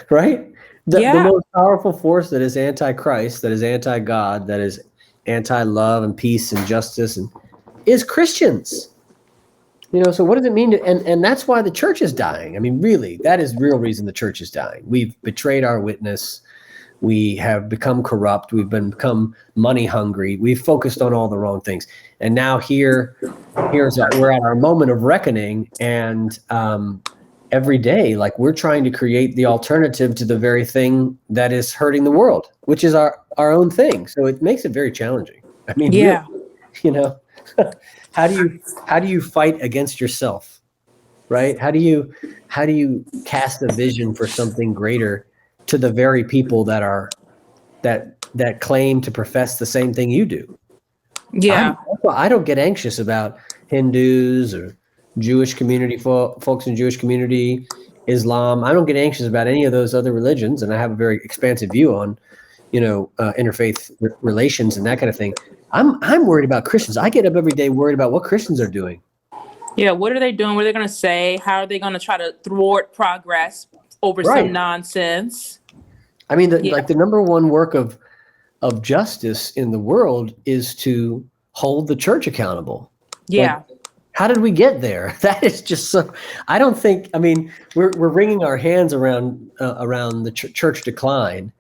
Right? The most powerful force that is anti-Christ, that is anti-God, that is anti-love and peace and justice, and is Christians. So what does it mean to, and that's why the church is dying. I mean, really, that is the real reason the church is dying. We've betrayed our witness. We have become corrupt. We've become money hungry. We've focused on all the wrong things. And now we're at our moment of reckoning, and every day, like, we're trying to create the alternative to the very thing that is hurting the world, which is our own thing. So it makes it very challenging. I mean, yeah. Really, how do you fight against yourself, right? How do you cast a vision for something greater to the very people that claim to profess the same thing you do? Yeah. I don't get anxious about Hindus or Jewish community folks in Jewish community, Islam. I don't get anxious about any of those other religions, and I have a very expansive view on, interfaith relations and that kind of thing. I'm worried about Christians. I get up every day worried about what Christians are doing. Yeah, what are they doing? What are they going to say? How are they going to try to thwart progress over Right. some nonsense? I mean, Yeah. like the number one work of justice in the world is to hold the church accountable. Yeah. Like, how did we get there? That is just so. I don't think. I mean, we're wringing our hands around the church decline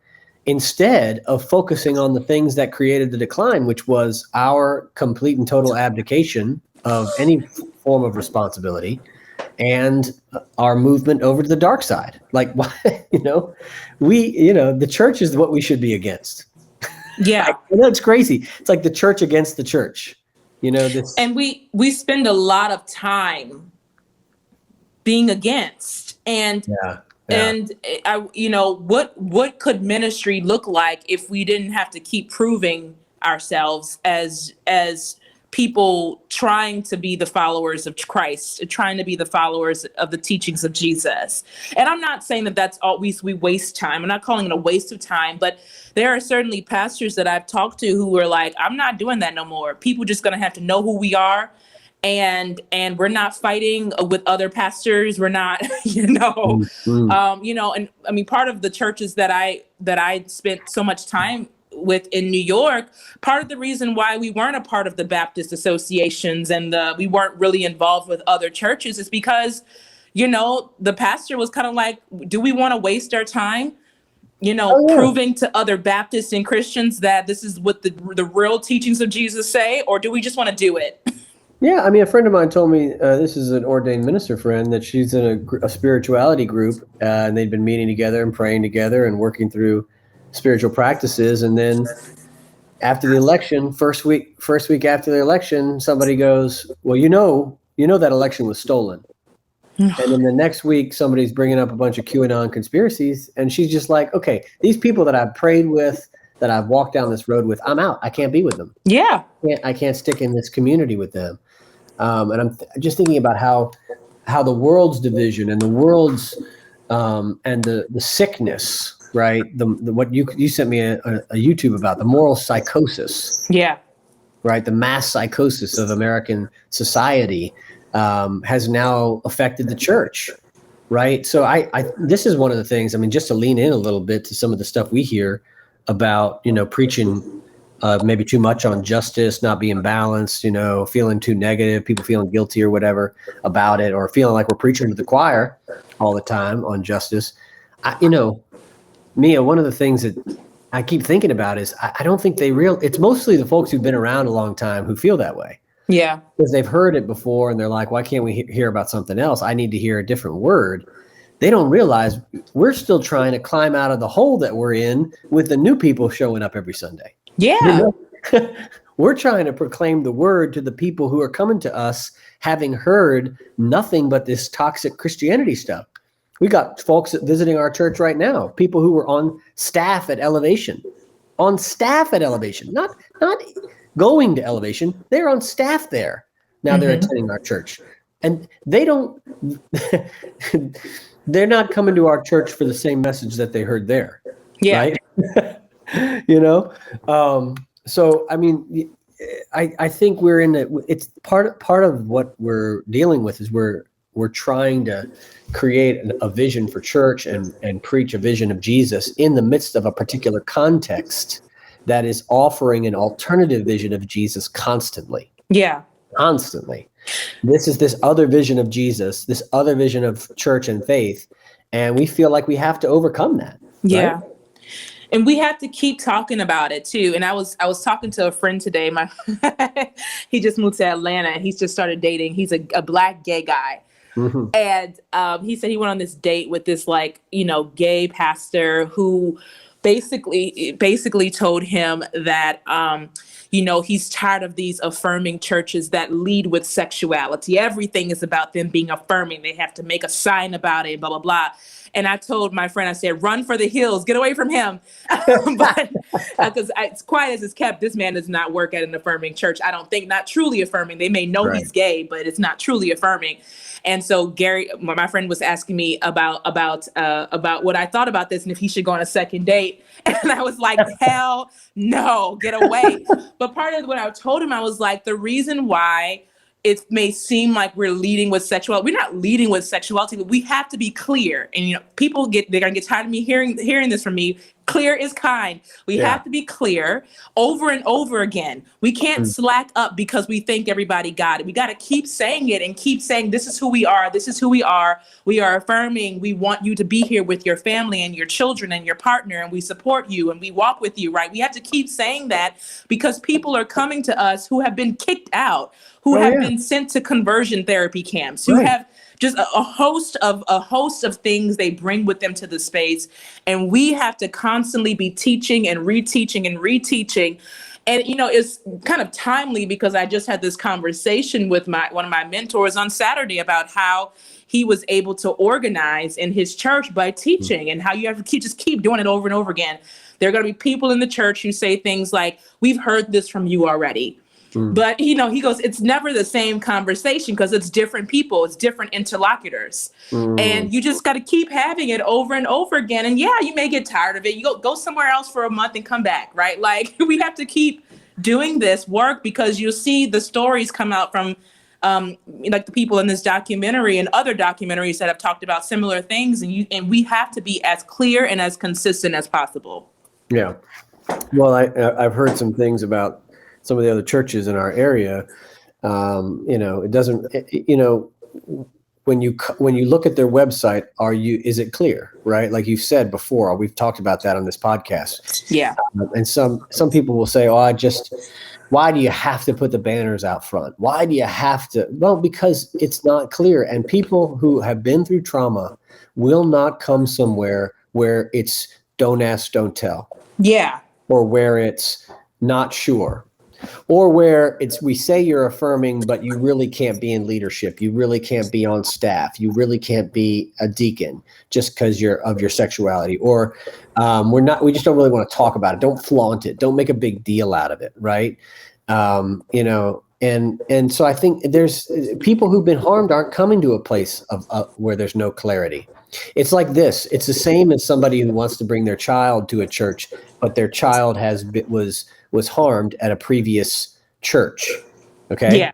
instead of focusing on the things that created the decline, which was our complete and total abdication of any form of responsibility and our movement over to the dark side. Like, why? The church is what we should be against. Yeah. It's crazy. It's like the church against the church. This. And we spend a lot of time being against, and what could ministry look like if we didn't have to keep proving ourselves as people trying to be the followers of Christ, trying to be the followers of the teachings of Jesus. And I'm not saying that that's always we waste time. I'm not calling it a waste of time, but there are certainly pastors that I've talked to who were like, I'm not doing that no more. People just going to have to know who we are. And we're not fighting with other pastors. We're not, and I mean, part of the churches that I spent so much time with in New York, part of the reason why we weren't a part of the Baptist associations and we weren't really involved with other churches is because, the pastor was kind of like, do we want to waste our time, proving to other Baptists and Christians that this is what the real teachings of Jesus say, or do we just want to do it? Yeah, I mean, a friend of mine told me, this is an ordained minister friend, that she's in a spirituality group, and they'd been meeting together and praying together and working through spiritual practices. And then after the election, first week after the election, somebody goes, well, that election was stolen. And then the next week, somebody's bringing up a bunch of QAnon conspiracies, and she's just like, okay, these people that I've prayed with, that I've walked down this road with, I'm out. I can't be with them. Yeah. I can't stick in this community with them. And I'm just thinking about how the world's division and the world's and the sickness, right? The what you sent me a YouTube about, the moral psychosis. Yeah. Right. The mass psychosis of American society has now affected the church. Right. So this is one of the things, I mean, just to lean in a little bit to some of the stuff we hear about, preaching maybe too much on justice, not being balanced, feeling too negative, people feeling guilty or whatever about it, or feeling like we're preaching to the choir all the time on justice. Mia, one of the things that I keep thinking about is I don't think it's mostly the folks who've been around a long time who feel that way. Yeah. Because they've heard it before and they're like, why can't we hear about something else? I need to hear a different word. They don't realize we're still trying to climb out of the hole that we're in with the new people showing up every Sunday. Yeah. We're trying to proclaim the word to the people who are coming to us having heard nothing but this toxic Christianity stuff. We got folks visiting our church right now, people who were on staff at Elevation, not going to Elevation. They're on staff there. Now they're attending our church, and they're not coming to our church for the same message that they heard there. Yeah. Right. So, I mean, I think we're in it's part of what we're dealing with is we're trying to create a vision for church and preach a vision of Jesus in the midst of a particular context that is offering an alternative vision of Jesus constantly. Yeah. Constantly. This is this other vision of Jesus, this other vision of church and faith, and we feel like we have to overcome that. Yeah. Right? And we have to keep talking about it too. And I was talking to a friend today. He just moved to Atlanta. He's just started dating. He's a Black gay guy. Mm-hmm. And he said he went on this date with this gay pastor who basically told him that he's tired of these affirming churches that lead with sexuality. Everything is about them being affirming. They have to make a sign about it, blah, blah, blah. And I told my friend, I said, run for the hills, get away from him. But because it's quiet as it's kept, this man does not work at an affirming church. I don't think, not truly affirming. They may know he's gay, but it's not truly affirming. And so Gary, my friend, was asking me about what I thought about this and if he should go on a second date. right? And I was like, hell no, get away. But part of what I told him, I was like, the reason why it may seem like we're leading with sexuality. We're not leading with sexuality, but we have to be clear. And they're gonna get tired of me hearing this from me. Clear is kind. We have to be clear over and over again. We can't slack up because we think everybody got it. We got to keep saying it and keep saying, this is who we are. This is who we are. We are affirming. We want you to be here with your family and your children and your partner, and we support you and we walk with you, right? We have to keep saying that because people are coming to us who have been kicked out, who have been sent to conversion therapy camps, who have just a host of things they bring with them to the space. And we have to constantly be teaching and reteaching and reteaching. And, it's kind of timely because I just had this conversation with one of my mentors on Saturday about how he was able to organize in his church by teaching and how you have to keep doing it over and over again. There are going to be people in the church who say things like, we've heard this from you already. But, he goes, it's never the same conversation because it's different people. It's different interlocutors. And you just got to keep having it over and over again. And yeah, you may get tired of it. You go somewhere else for a month and come back, right? Like we have to keep doing this work because you'll see the stories come out from like the people in this documentary and other documentaries that have talked about similar things. And we have to be as clear and as consistent as possible. Yeah. Well, I've heard some things about some of the other churches in our area. It doesn't, when you look at their website, is it clear, right? Like you've said before, we've talked about that on this podcast. Yeah. And some people will say, why do you have to put the banners out front? Why do you have to? Well, because it's not clear. And people who have been through trauma will not come somewhere where it's don't ask, don't tell. Yeah. Or where it's not sure. Or where we say you're affirming, but you really can't be in leadership. You really can't be on staff. You really can't be a deacon just because of your sexuality. Or we just don't really want to talk about it. Don't flaunt it. Don't make a big deal out of it. Right. And so I think there's people who've been harmed aren't coming to a place of where there's no clarity. It's like this. It's the same as somebody who wants to bring their child to a church, but their child was harmed at a previous church. Okay. Yeah.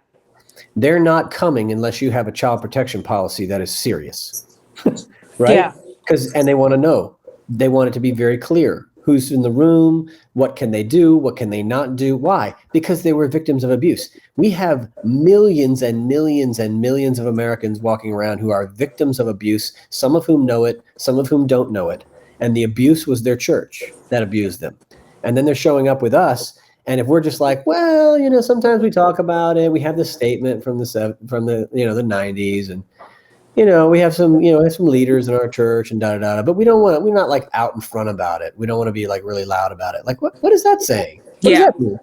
They're not coming unless you have a child protection policy that is serious. Right. Yeah. And they want to know, they want it to be very clear who's in the room, what can they do, what can they not do. Why? Because they were victims of abuse. We have millions and millions and millions of Americans walking around who are victims of abuse, some of whom know it, some of whom don't know it. And the abuse was their church that abused them. And then they're showing up with us. And if we're just like, well, sometimes we talk about it. We have this statement from the 90s, and we have some leaders in our church and but we're not like out in front about it. We don't want to be like really loud about it. Like, what is that saying? What does that mean?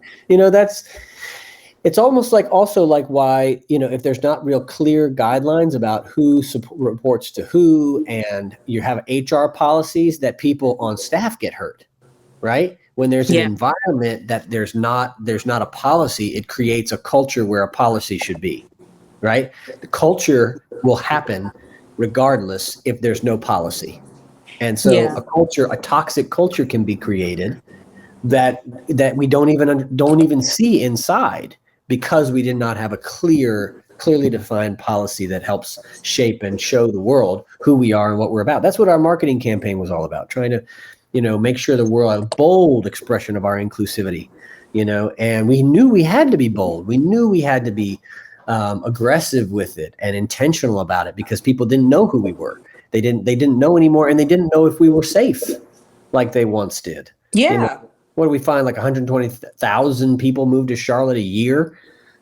It's almost like also like why, if there's not real clear guidelines about who reports to who, and you have HR policies, that people on staff get hurt, right? When there's an environment that there's not a policy, it creates a culture where a policy should be, right? The culture will happen regardless if there's no policy. And so a toxic culture can be created that we don't even see inside, because we did not have a clearly defined policy that helps shape and show the world who we are and what we're about. That's what our marketing campaign was all about, trying to make sure the world a bold expression of our inclusivity, and we knew we had to be bold. We knew we had to be aggressive with it and intentional about it, because people didn't know who we were. They didn't know anymore, and they didn't know if we were safe like they once did. Yeah. What do we find? Like 120,000 people move to Charlotte a year,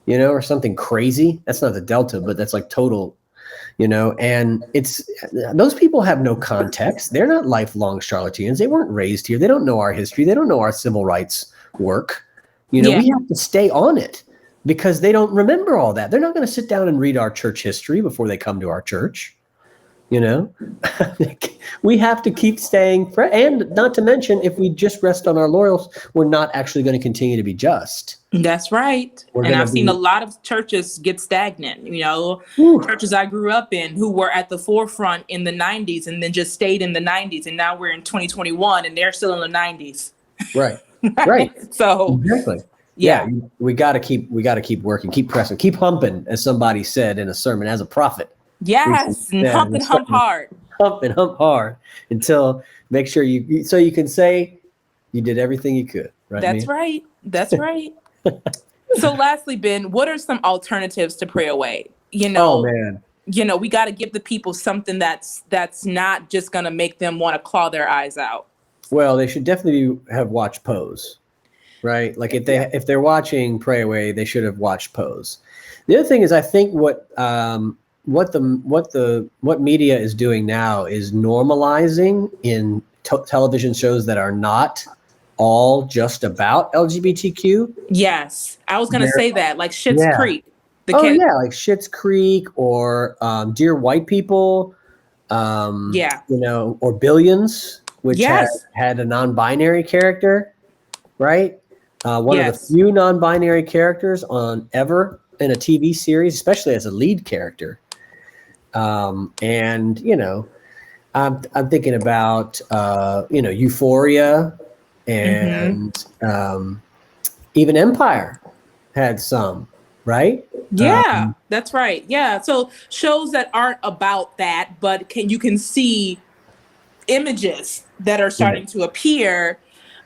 or something crazy. That's not the Delta, but that's like total. And those people have no context. They're not lifelong Charlotteans. They weren't raised here. They don't know our history. They don't know our civil rights work. We have to stay on it, because they don't remember all that. They're not going to sit down and read our church history before they come to our church. You know, we have to keep staying and not to mention, if we just rest on our laurels, we're not actually going to continue to be just. That's right. We're And going to I've seen a be, lot of churches get stagnant, whew, churches I grew up in who were at the forefront in the 90s and then just stayed in the 90s. And now we're in 2021 and they're still in the 90s. right, right, So, exactly. yeah. We got to keep working, keep pressing, keep humping, as somebody said in a sermon, as a prophet. Yes. And Yeah, hump and hump hard. hump and hump hard until make sure so you can say you did everything you could, right, That's Mia? right. That's right. So lastly, Ben, what are some alternatives to pray away? Oh man. We got to give the people something that's not just going to make them want to claw their eyes out. Well, they should definitely have watched Pose, right? Like if they're watching Pray Away, they should have watched Pose. The other thing is, I think what media is doing now is normalizing in television shows that are not all just about LGBTQ. Yes, I was going to say that, like Schitt's Yeah. Creek. Like Schitt's Creek or Dear White People, Yeah. or Billions, which Yes. had a non-binary character, right? One of the Yes. few non-binary characters on ever in a TV series, especially as a lead character. And I'm thinking about Euphoria, and even Empire had some, right? Yeah, that's right. Yeah. So shows that aren't about that, but you can see images that are starting to appear.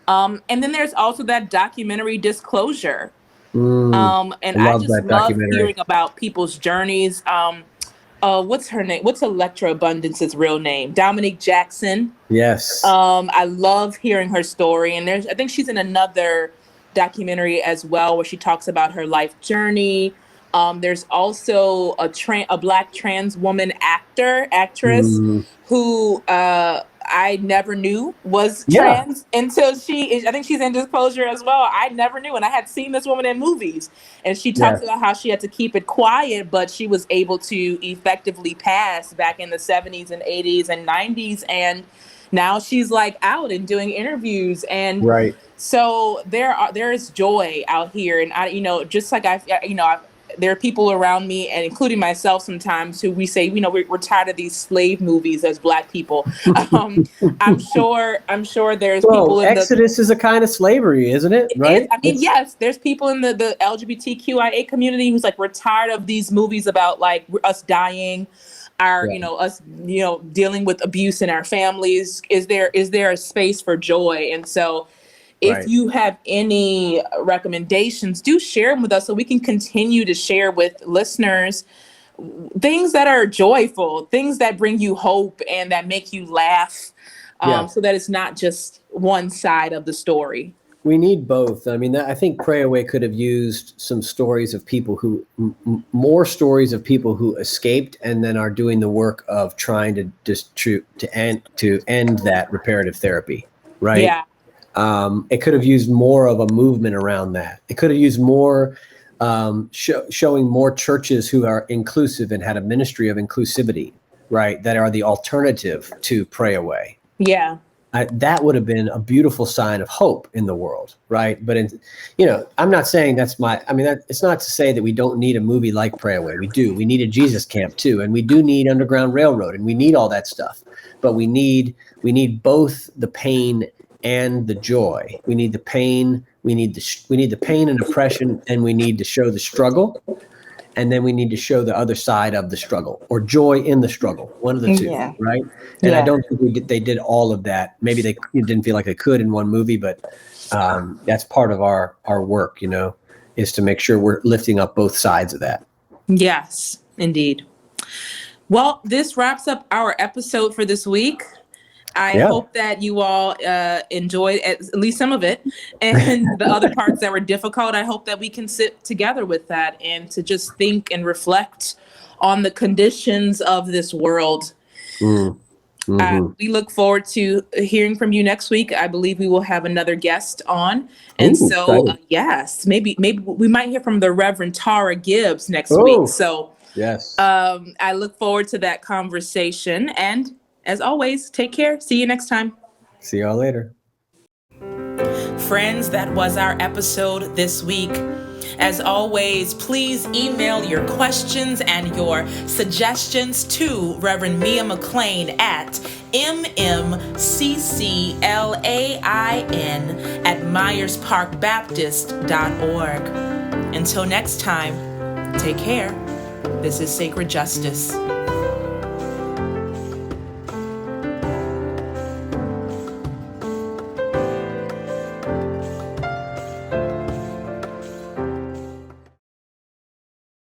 And then there's also that documentary Disclosure. And I I love just that love documentary. hearing about people's journeys. What's her name? What's Electra Abundance's real name? Dominique Jackson. Yes. I love hearing her story. And I think she's in another documentary as well where she talks about her life journey. There's also a Black trans woman actress who I never knew was trans until I think she's in Disclosure as well. I never knew. And I had seen this woman in movies. And she talks about how she had to keep it quiet, but she was able to effectively pass back in the 70s and 80s and 90s. And now she's like out and doing interviews. And so there is joy out here. And just like there are people around me, and including myself sometimes, who we say, we're tired of these slave movies as Black people. I'm sure there's people in Exodus is a kind of slavery, isn't it? Right? Yes, there's people in the LGBTQIA community who's like, we're tired of these movies about like us dying, us dealing with abuse in our families. Is there a space for joy? And so if you have any recommendations, do share them with us so we can continue to share with listeners things that are joyful, things that bring you hope and that make you laugh, so that it's not just one side of the story. We need both. I mean, I think Pray Away could have used some stories of people who, more stories of people who escaped and then are doing the work of trying to end that reparative therapy, right? Yeah. It could have used more of a movement around that. It could have used more showing more churches who are inclusive and had a ministry of inclusivity, right? That are the alternative to Pray Away. Yeah. That would have been a beautiful sign of hope in the world, right? But I'm not saying it's not to say that we don't need a movie like Pray Away. We do. We need a Jesus Camp too, and we do need Underground Railroad, and we need all that stuff. But we need both the pain and the joy. We need the pain. We need the pain and oppression, and we need to show the struggle, and then we need to show the other side of the struggle, or joy in the struggle. One of the two, right? And I don't think they did all of that. Maybe they didn't feel like they could in one movie, but that's part of our work, is to make sure we're lifting up both sides of that. Yes, indeed. Well, this wraps up our episode for this week. I hope that you all enjoyed at least some of it, and the other parts that were difficult. I hope that we can sit together with that and to just think and reflect on the conditions of this world. We look forward to hearing from you next week. I believe we will have another guest on. And maybe we might hear from the Reverend Tara Gibbs next week. So Yes. I look forward to that conversation. And as always, take care. See you next time. See y'all later. Friends, that was our episode this week. As always, please email your questions and your suggestions to Reverend Mia McLean at mmcclain@myersparkbaptist.org. Until next time, take care. This is Sacred Justice.